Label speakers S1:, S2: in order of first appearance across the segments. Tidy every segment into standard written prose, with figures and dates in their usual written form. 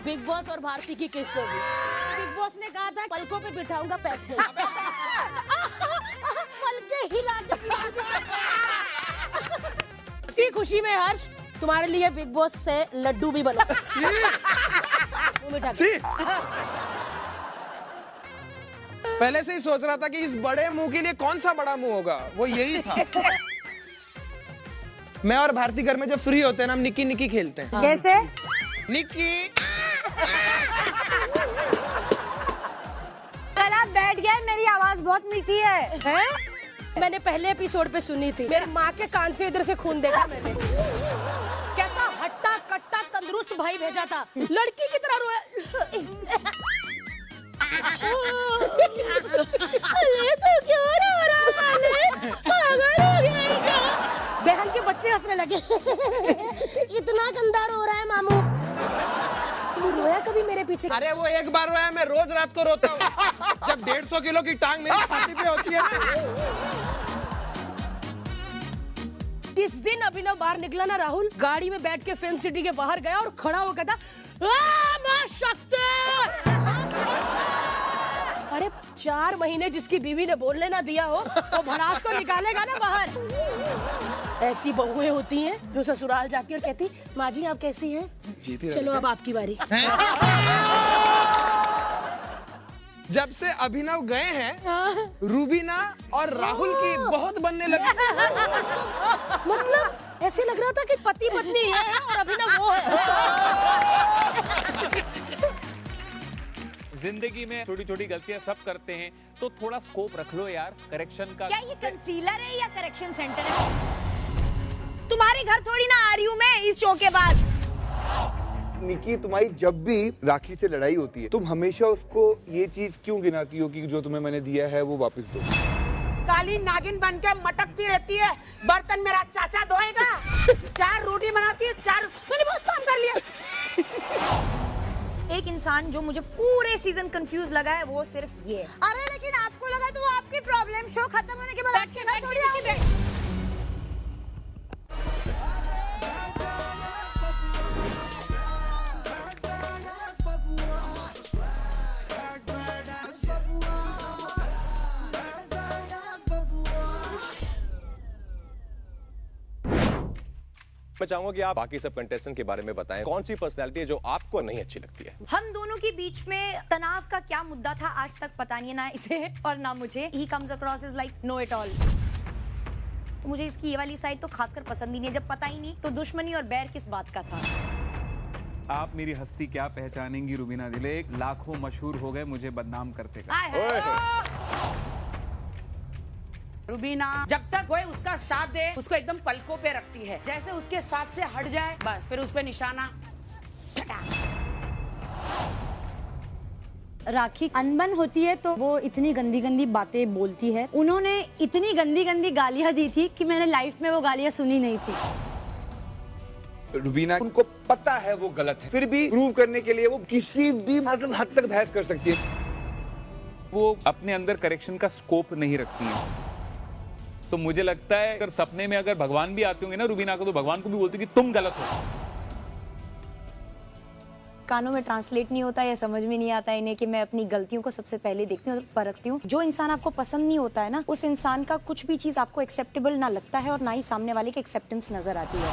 S1: Big boss और भारती की किस होगी? बिग बॉस ने कहा था पलकों पे बिठाऊंगा पैसे। पलके हिला के इसी खुशी में हर्ष तुम्हारे लिए बिग बॉस से लड्डू भी बना।
S2: पहले से ही सोच रहा था कि इस बड़े मुंह के लिए कौन सा बड़ा मुंह होगा, वो यही था। मैं और भारती घर में जब फ्री होते हैं ना, हम निक्की निक्की खेलते हैं।
S3: कैसे?
S2: निक्की।
S3: कल आप बैठ गए, मेरी आवाज बहुत मीठी है।
S1: मैंने पहले एपिसोड पे सुनी थी, मेरी माँ के कान से इधर से खून देखा मैंने। कैसा हट्टा कट्टा तंदुरुस्त भाई भेजा था, लड़की की तरह रोया। अरे तो क्यों रो रहा है? पागल हो गया क्या? बहन के बच्चे हंसने लगे। इतना गंदा रो रहा है मामू। तू रोया कभी मेरे पीछे?
S2: अरे वो एक बार रोया, मैं रोज रात को रोता हूँ जब 150 किलो की टांग मेरी छाती पे होती है।
S1: जिस दिन अभिनव बाहर निकला ना राहुल, गाड़ी में बैठ के फिल्म सिटी के बाहर गया और खड़ा होकर था, मां शक्ति। अरे 4 महीने जिसकी बीवी ने बोलने ना दिया हो, वो भड़ास को निकालेगा ना बाहर। ऐसी बहुएं होती हैं जो ससुराल जाती और कहती, माँ जी आप कैसी हैं? चलो अब आपकी बारी।
S2: जब से अभिनव गए हैं, रूबीना और राहुल की बहुत बनने लगी।
S1: मतलब ऐसे लग रहा था कि पति पत्नी है और अभिनव वो है।
S4: जिंदगी में छोटी छोटी गलतियां सब करते हैं, तो थोड़ा स्कोप रख लो यार करेक्शन का।
S3: क्या ये कंसीलर है या करेक्शन सेंटर है? तुम्हारे घर थोड़ी ना आ रही हूँ मैं इस शो के बाद।
S5: निकी, तुम्हारी जब भी राखी से लड़ाई होती है, तुम हमेशा उसको ये चीज क्यों गिनाती हो कि जो तुम्हें मैंने दिया है वो वापस दो?
S6: काली नागिन बन के मटकती रहती है। बर्तन मेरा चाचा धोएगा, 4 रोटी बनाती है, 4 मैंने बहुत काम कर लिया।
S3: एक इंसान जो मुझे पूरे सीजन कंफ्यूज लगा है वो सिर्फ ये है। अरे लेकिन आपको लगा तो वो आपकी प्रॉब्लम, शो खत्म होने के बाद आपके घर थोड़ी आओगे।
S7: मैं चाहूंगा कि आप बाकी सब कंटेस्टेंट के बारे में बताएं, कौन सी पर्सनैलिटी है जो आपको नहीं अच्छी लगती है?
S3: हम दोनों के बीच में तनाव का क्या मुद्दा था आज तक पता नहीं है, ना इसे और ना मुझे। He comes across as like know it all। तो मुझे इसकी ये वाली साइड तो खासकर पसंद ही नहीं है। जब पता ही नहीं तो दुश्मनी और बैर किस बात का था।
S4: आप मेरी हस्ती क्या पहचानेंगी रूबीना दिले, लाखों मशहूर हो गए मुझे बदनाम करते कर।
S6: रुबीना जब तक कोई उसका साथ दे, उसको एकदम पलकों पे रखती है। जैसे उसके साथ से हट जाए, बस फिर उस पे निशाना।
S3: राखी अनबन होती है तो वो इतनी गंदी गंदी बातें बोलती है। उन्होंने इतनी गंदी गंदी गालियां दी थी कि मैंने लाइफ में वो गालियां सुनी नहीं थी।
S5: रुबीना, उनको पता है वो गलत है, फिर भी प्रूव करने के लिए वो किसी भी मतलब हद तक बहस कर सकती है।
S4: वो अपने अंदर करेक्शन का स्कोप नहीं रखती है। तो मुझे लगता है अगर सपने में अगर भगवान भी आते होंगे ना रूबीना को, तो भगवान को भी बोलते कि तुम गलत हो।
S3: कानों में ट्रांसलेट नहीं होता या समझ में नहीं आता इन्हें कि मैं अपनी गलतियों को सबसे पहले देखती हूँ और परखती हूँ। जो इंसान आपको पसंद नहीं होता है ना, उस इंसान का कुछ भी चीज आपको एक्सेप्टेबल ना लगता है और ना ही सामने वाले की एक्सेप्टेंस नजर आती है।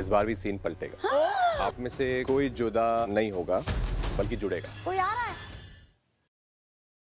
S7: इस बार भी सीन पलटेगा। आप में से कोई जुदा नहीं होगा, बल्कि जुड़ेगा।
S3: कोई आ रहा है?